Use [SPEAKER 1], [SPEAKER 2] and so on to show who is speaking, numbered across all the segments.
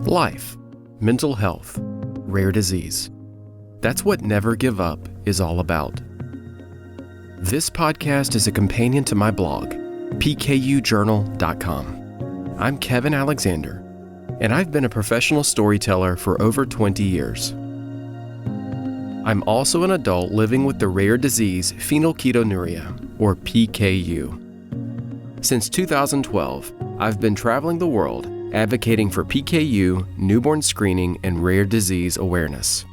[SPEAKER 1] Life, mental health, rare disease. That's what Never Give Up is all about. This podcast is a companion to my blog, pkujournal.com. I'm Kevin Alexander, and I've been a professional storyteller for over 20 years. I'm also an adult living with the rare disease phenylketonuria, or PKU. Since 2012, I've been traveling the world advocating for PKU, newborn screening, and rare disease awareness.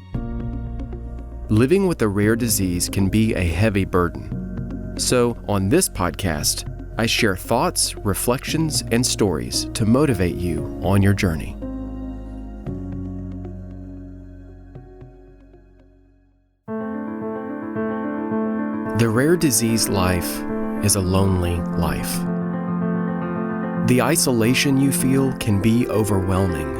[SPEAKER 1] Living with a rare disease can be a heavy burden. So, on this podcast, I share thoughts, reflections, and stories to motivate you on your journey. The rare disease life is a lonely life. The isolation you feel can be overwhelming.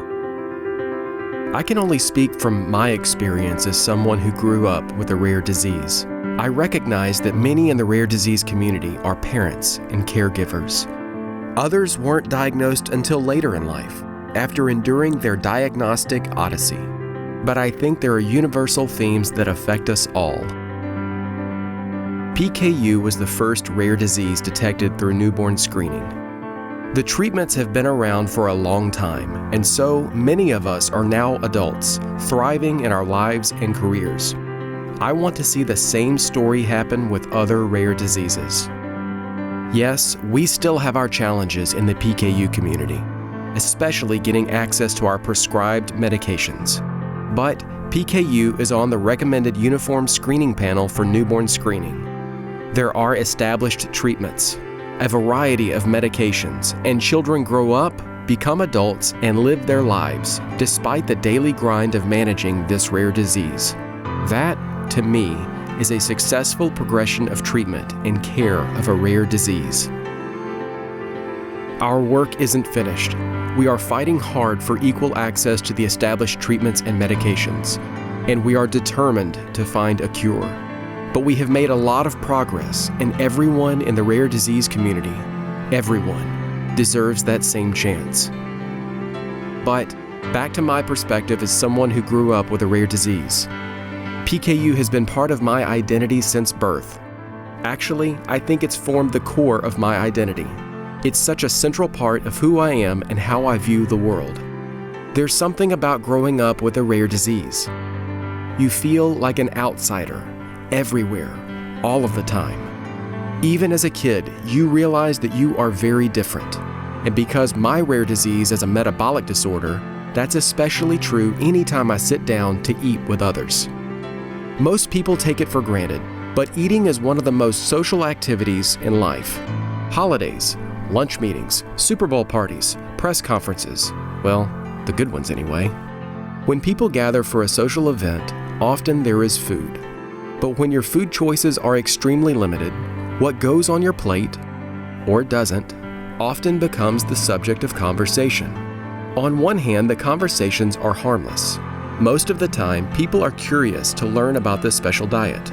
[SPEAKER 1] I can only speak from my experience as someone who grew up with a rare disease. I recognize that many in the rare disease community are parents and caregivers. Others weren't diagnosed until later in life, after enduring their diagnostic odyssey. But I think there are universal themes that affect us all. PKU was the first rare disease detected through newborn screening. The treatments have been around for a long time, and so many of us are now adults, thriving in our lives and careers. I want to see the same story happen with other rare diseases. Yes, we still have our challenges in the PKU community, especially getting access to our prescribed medications. But PKU is on the recommended uniform screening panel for newborn screening. There are established treatments, a variety of medications, and children grow up, become adults, and live their lives despite the daily grind of managing this rare disease. That, to me, is a successful progression of treatment and care of a rare disease. Our work isn't finished. We are fighting hard for equal access to the established treatments and medications, and we are determined to find a cure. But we have made a lot of progress, and everyone in the rare disease community, everyone, deserves that same chance. But back to my perspective as someone who grew up with a rare disease. PKU has been part of my identity since birth. Actually, I think it's formed the core of my identity. It's such a central part of who I am and how I view the world. There's something about growing up with a rare disease. You feel like an outsider, everywhere, all of the time. Even as a kid, you realize that you are very different. And because my rare disease is a metabolic disorder, that's especially true anytime I sit down to eat with others. Most people take it for granted, but eating is one of the most social activities in life. Holidays, lunch meetings, Super Bowl parties, press conferences, well, the good ones anyway. When people gather for a social event, often there is food. But when your food choices are extremely limited, what goes on your plate, or doesn't, often becomes the subject of conversation. On one hand, the conversations are harmless. Most of the time, people are curious to learn about this special diet.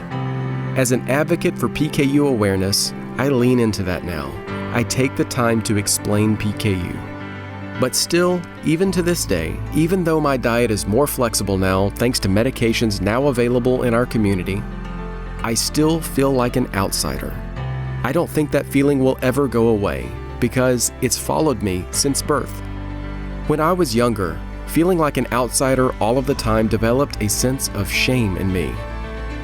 [SPEAKER 1] As an advocate for PKU awareness, I lean into that now. I take the time to explain PKU. But still, even to this day, even though my diet is more flexible now thanks to medications now available in our community, I still feel like an outsider. I don't think that feeling will ever go away because it's followed me since birth. When I was younger, feeling like an outsider all of the time developed a sense of shame in me.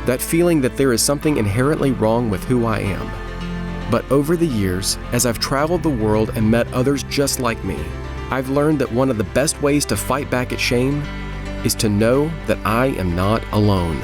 [SPEAKER 1] That feeling that there is something inherently wrong with who I am. But over the years, as I've traveled the world and met others just like me, I've learned that one of the best ways to fight back at shame is to know that I am not alone.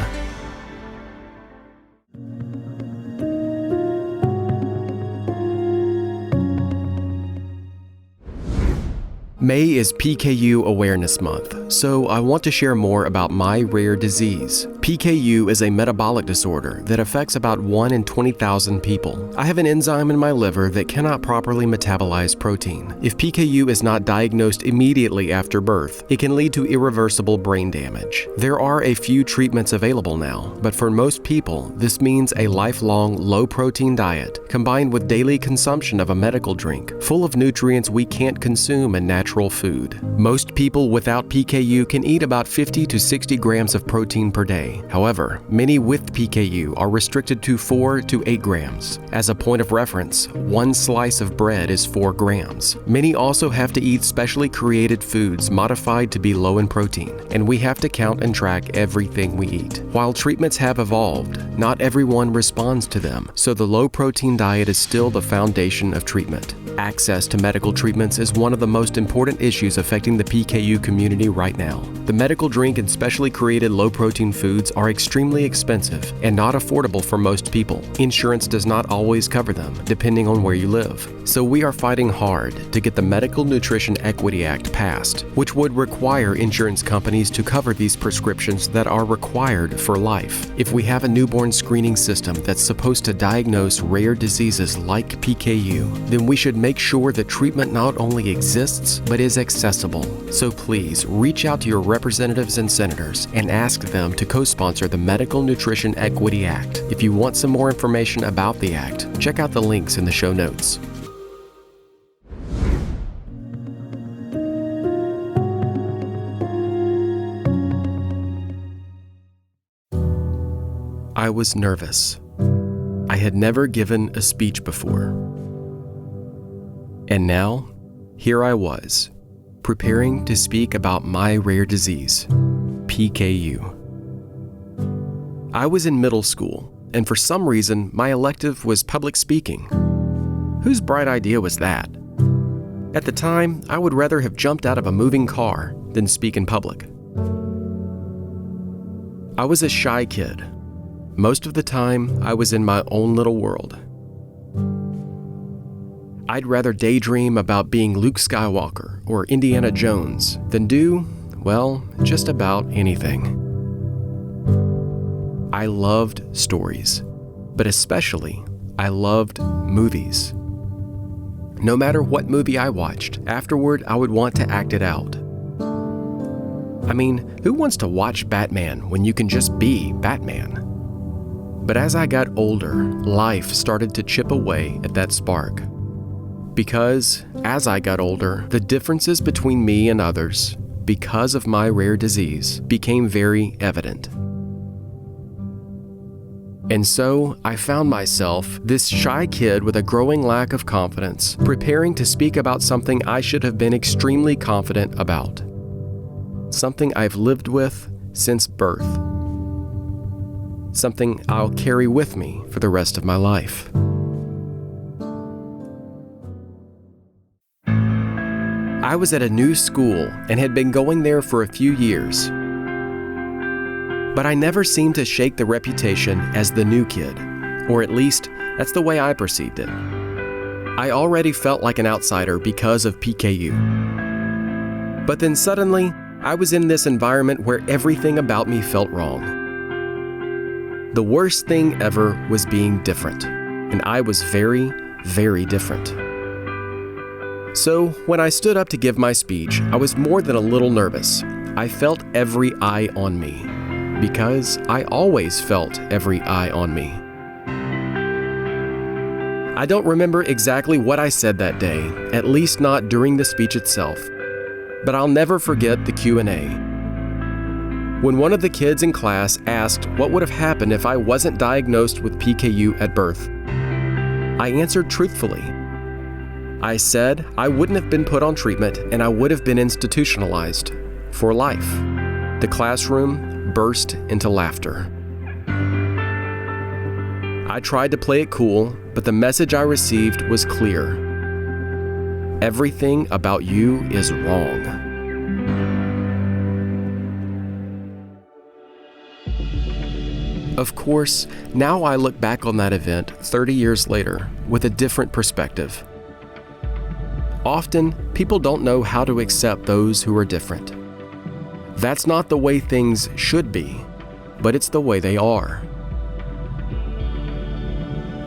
[SPEAKER 1] May is PKU Awareness Month, so I want to share more about my rare disease. PKU is a metabolic disorder that affects about 1 in 20,000 people. I have an enzyme in my liver that cannot properly metabolize protein. If PKU is not diagnosed immediately after birth, it can lead to irreversible brain damage. There are a few treatments available now, but for most people, this means a lifelong low-protein diet combined with daily consumption of a medical drink full of nutrients we can't consume in natural natural food. Most people without PKU can eat about 50 to 60 grams of protein per day. However, many with PKU are restricted to 4 to 8 grams. As a point of reference, one slice of bread is 4 grams. Many also have to eat specially created foods modified to be low in protein, and we have to count and track everything we eat. While treatments have evolved, not everyone responds to them, so the low-protein diet is still the foundation of treatment. Access to medical treatments is one of the most important issues affecting the PKU community right now. The medical drink and specially created low-protein foods are extremely expensive and not affordable for most people. Insurance does not always cover them, depending on where you live. So we are fighting hard to get the Medical Nutrition Equity Act passed, which would require insurance companies to cover these prescriptions that are required for life. If we have a newborn screening system that's supposed to diagnose rare diseases like PKU, then we should make sure that treatment not only exists, but is accessible. So please reach out to your representatives and senators and ask them to co-sponsor the Medical Nutrition Equity Act. If you want some more information about the act, check out the links in the show notes. I was nervous. I had never given a speech before. And now, here I was, preparing to speak about my rare disease, PKU. I was in middle school, and for some reason, my elective was public speaking. Whose bright idea was that? At the time, I would rather have jumped out of a moving car than speak in public. I was a shy kid. Most of the time, I was in my own little world. I'd rather daydream about being Luke Skywalker or Indiana Jones than do, well, just about anything. I loved stories, but especially, I loved movies. No matter what movie I watched, afterward I would want to act it out. I mean, who wants to watch Batman when you can just be Batman? But as I got older, life started to chip away at that spark. Because, as I got older, the differences between me and others, because of my rare disease, became very evident. And so, I found myself, this shy kid with a growing lack of confidence, preparing to speak about something I should have been extremely confident about. Something I've lived with since birth. Something I'll carry with me for the rest of my life. I was at a new school and had been going there for a few years. But I never seemed to shake the reputation as the new kid, or at least that's the way I perceived it. I already felt like an outsider because of PKU. But then suddenly, I was in this environment where everything about me felt wrong. The worst thing ever was being different, and I was very, very different. So, when I stood up to give my speech, I was more than a little nervous. I felt every eye on me, because I always felt every eye on me. I don't remember exactly what I said that day, at least not during the speech itself, but I'll never forget the Q&A. When one of the kids in class asked what would have happened if I wasn't diagnosed with PKU at birth, I answered truthfully. I said I wouldn't have been put on treatment and I would have been institutionalized for life. The classroom burst into laughter. I tried to play it cool, but the message I received was clear. Everything about you is wrong. Of course, now I look back on that event 30 years later with a different perspective. Often, people don't know how to accept those who are different. That's not the way things should be, but it's the way they are.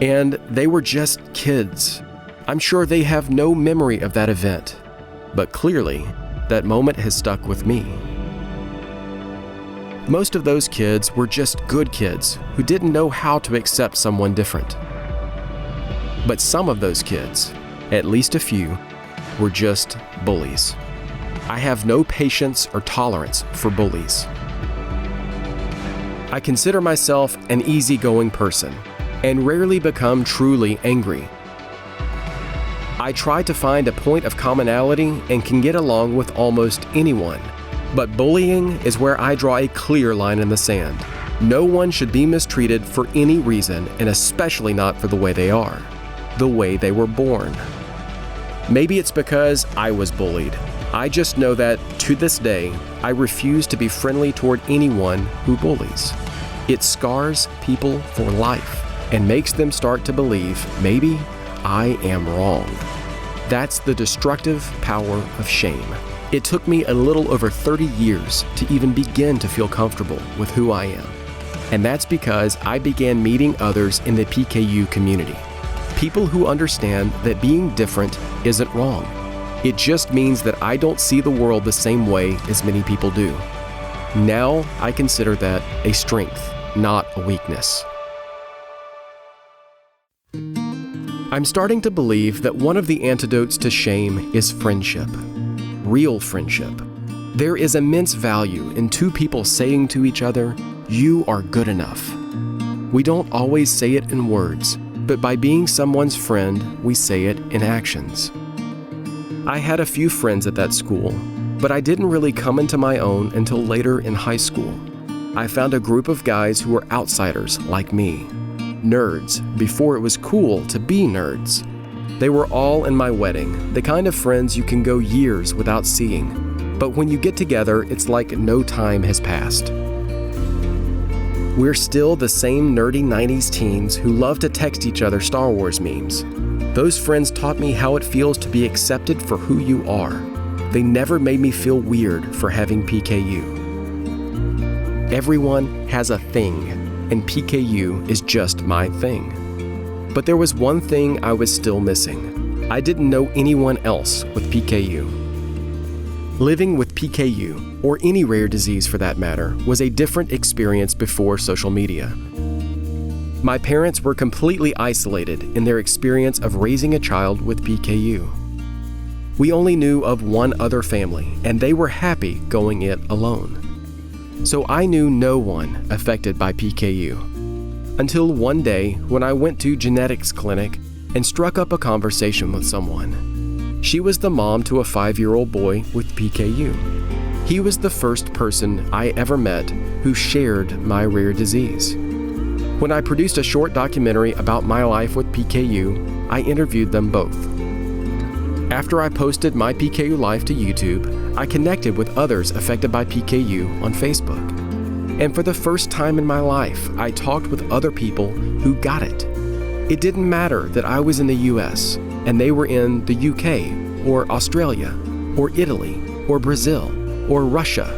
[SPEAKER 1] And they were just kids. I'm sure they have no memory of that event, but clearly, that moment has stuck with me. Most of those kids were just good kids who didn't know how to accept someone different. But some of those kids, at least a few, were just bullies. I have no patience or tolerance for bullies. I consider myself an easygoing person and rarely become truly angry. I try to find a point of commonality and can get along with almost anyone, but bullying is where I draw a clear line in the sand. No one should be mistreated for any reason, and especially not for the way they are, the way they were born. Maybe it's because I was bullied. I just know that, to this day, I refuse to be friendly toward anyone who bullies. It scars people for life and makes them start to believe, maybe I am wrong. That's the destructive power of shame. It took me a little over 30 years to even begin to feel comfortable with who I am. And that's because I began meeting others in the PKU community. People who understand that being different isn't wrong. It just means that I don't see the world the same way as many people do. Now I consider that a strength, not a weakness. I'm starting to believe that one of the antidotes to shame is friendship. Real friendship. There is immense value in two people saying to each other, "You are good enough." We don't always say it in words, but by being someone's friend, we say it in actions. I had a few friends at that school, but I didn't really come into my own until later in high school. I found a group of guys who were outsiders like me. Nerds, before it was cool to be nerds. They were all in my wedding, the kind of friends you can go years without seeing. But when you get together, it's like no time has passed. We're still the same nerdy 90s teens who love to text each other Star Wars memes. Those friends taught me how it feels to be accepted for who you are. They never made me feel weird for having PKU. Everyone has a thing, and PKU is just my thing. But there was one thing I was still missing. I didn't know anyone else with PKU. Living with PKU, or any rare disease for that matter, was a different experience before social media. My parents were completely isolated in their experience of raising a child with PKU. We only knew of one other family, and they were happy going it alone. So I knew no one affected by PKU. Until one day when I went to genetics clinic and struck up a conversation with someone. She was the mom to a 5-year-old boy with PKU. He was the first person I ever met who shared my rare disease. When I produced a short documentary about my life with PKU, I interviewed them both. After I posted my PKU life to YouTube, I connected with others affected by PKU on Facebook. And for the first time in my life, I talked with other people who got it. It didn't matter that I was in the US and they were in the UK or Australia or Italy or Brazil or Russia.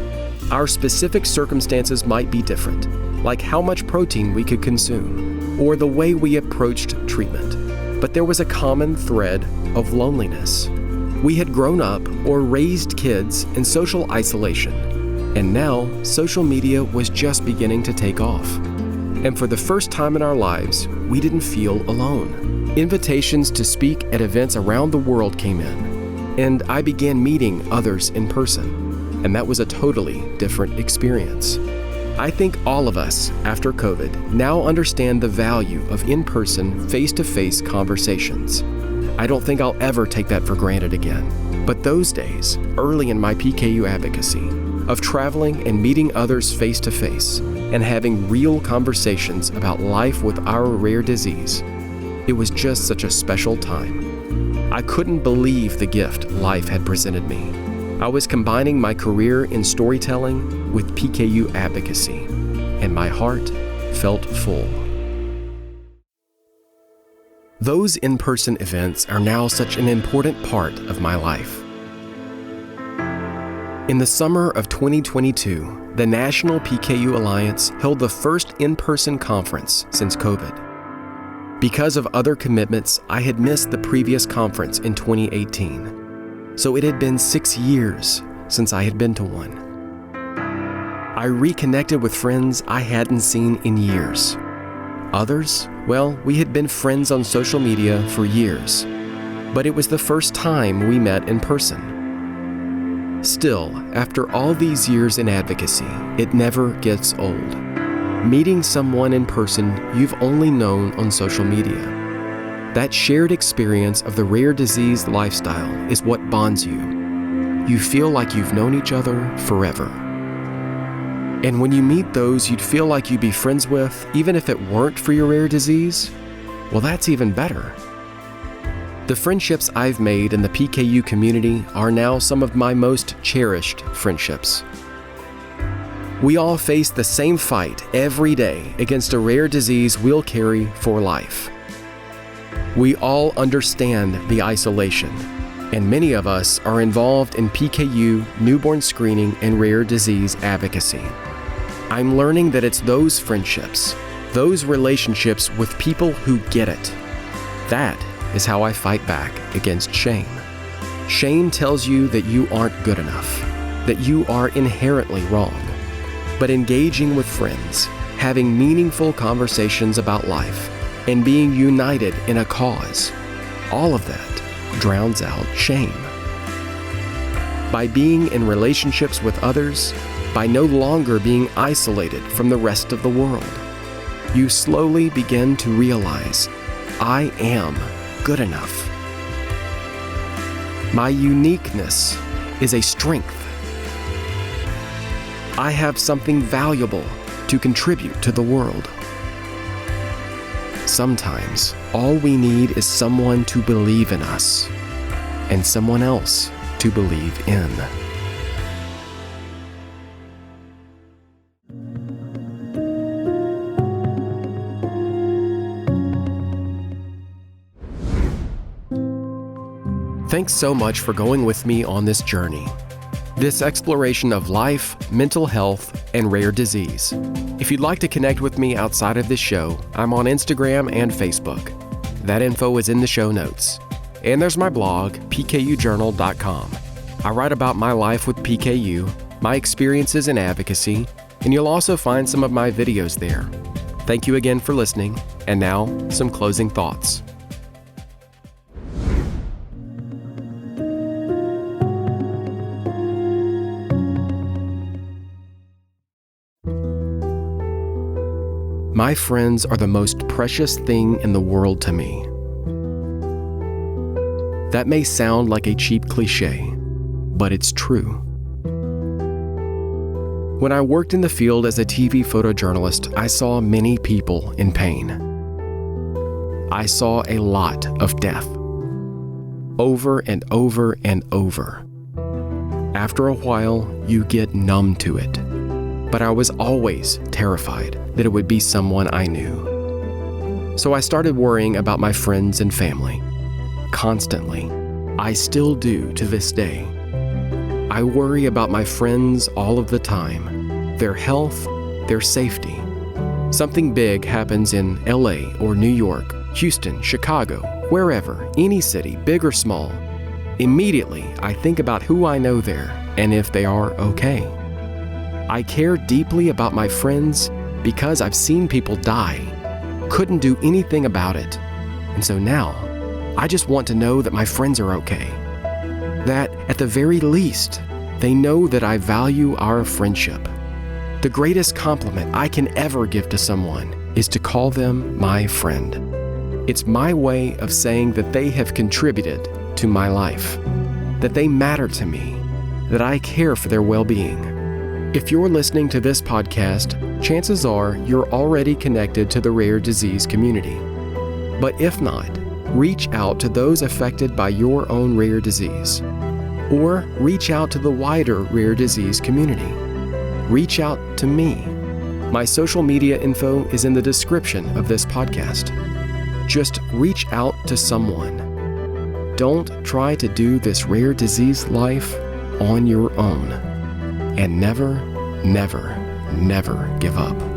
[SPEAKER 1] Our specific circumstances might be different, like how much protein we could consume or the way we approached treatment. But there was a common thread of loneliness. We had grown up or raised kids in social isolation, and now social media was just beginning to take off. And for the first time in our lives, we didn't feel alone. Invitations to speak at events around the world came in, and I began meeting others in person, and that was a totally different experience. I think all of us, after COVID, now understand the value of in-person, face-to-face conversations. I don't think I'll ever take that for granted again. But those days, early in my PKU advocacy, of traveling and meeting others face-to-face and having real conversations about life with our rare disease, it was just such a special time. I couldn't believe the gift life had presented me. I was combining my career in storytelling with PKU advocacy, and my heart felt full. Those in-person events are now such an important part of my life. In the summer of 2022, the National PKU Alliance held the first in-person conference since COVID. Because of other commitments, I had missed the previous conference in 2018. So it had been 6 years since I had been to one. I reconnected with friends I hadn't seen in years. Others, well, we had been friends on social media for years, but it was the first time we met in person. Still, after all these years in advocacy, it never gets old. Meeting someone in person you've only known on social media. That shared experience of the rare disease lifestyle is what bonds you. You feel like you've known each other forever. And when you meet those you'd feel like you'd be friends with, even if it weren't for your rare disease, well, that's even better. The friendships I've made in the PKU community are now some of my most cherished friendships. We all face the same fight every day against a rare disease we'll carry for life. We all understand the isolation, and many of us are involved in PKU, newborn screening, and rare disease advocacy. I'm learning that it's those friendships, those relationships with people who get it. That is how I fight back against shame. Shame tells you that you aren't good enough, that you are inherently wrong. But engaging with friends, having meaningful conversations about life, and being united in a cause, all of that drowns out shame. By being in relationships with others, by no longer being isolated from the rest of the world, you slowly begin to realize, I am good enough. My uniqueness is a strength. I have something valuable to contribute to the world. Sometimes, all we need is someone to believe in us and someone else to believe in. Thanks so much for going with me on this journey. This exploration of life, mental health, and rare disease. If you'd like to connect with me outside of this show, I'm on Instagram and Facebook. That info is in the show notes. And there's my blog, pkujournal.com. I write about my life with PKU, my experiences in advocacy, and you'll also find some of my videos there. Thank you again for listening, and now, some closing thoughts. My friends are the most precious thing in the world to me. That may sound like a cheap cliche, but it's true. When I worked in the field as a TV photojournalist, I saw many people in pain. I saw a lot of death. Over and over and over. After a while, you get numb to it. But I was always terrified that it would be someone I knew. So I started worrying about my friends and family. Constantly. I still do to this day. I worry about my friends all of the time, their health, their safety. Something big happens in LA or New York, Houston, Chicago, wherever, any city, big or small. Immediately, I think about who I know there and if they are okay. I care deeply about my friends because I've seen people die, couldn't do anything about it, and so now I just want to know that my friends are okay. That, at the very least, they know that I value our friendship. The greatest compliment I can ever give to someone is to call them my friend. It's my way of saying that they have contributed to my life, that they matter to me, that I care for their well-being. If you're listening to this podcast, chances are you're already connected to the rare disease community. But if not, reach out to those affected by your own rare disease. Or reach out to the wider rare disease community. Reach out to me. My social media info is in the description of this podcast. Just reach out to someone. Don't try to do this rare disease life on your own. And never, never, never give up.